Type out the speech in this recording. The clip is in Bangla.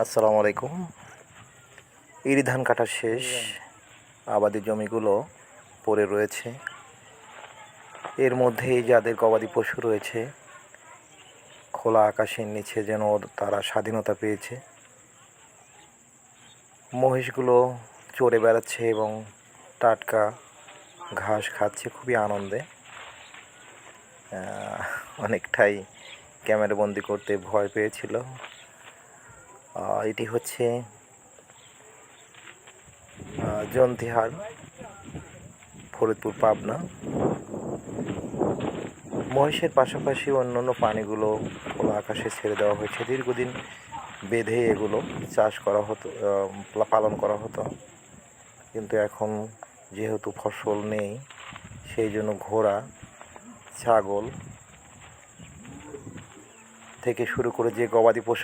আসসালামু আলাইকুম। ইরি ধান কাটা শেষ, আবাদি জমিগুলো পড়ে রয়েছে। এর মধ্যেই যাদের গবাদি পশু রয়েছে, খোলা আকাশের নিচে যেন তারা স্বাধীনতা পেয়েছে। মহিষগুলো চড়ে বেড়াচ্ছে এবং টাটকা ঘাস খাচ্ছে খুবই আনন্দে। অনেকটাই ক্যামেরাবন্দি করতে ভয় পেয়েছিল। এটি হচ্ছে জন্তিহার, ফরিদপুর, পাবনা। মহিষের পাশাপাশি অন্যান্য প্রাণীগুলো খোলা আকাশে ছেড়ে দেওয়া হয়েছে। দীর্ঘদিন বেঁধে এগুলো চাষ করা হতো, পালন করা হতো, কিন্তু এখন যেহেতু ফসল নেই, সেই জন্য ঘোড়া, ছাগল থেকে শুরু করে যে গবাদি পশু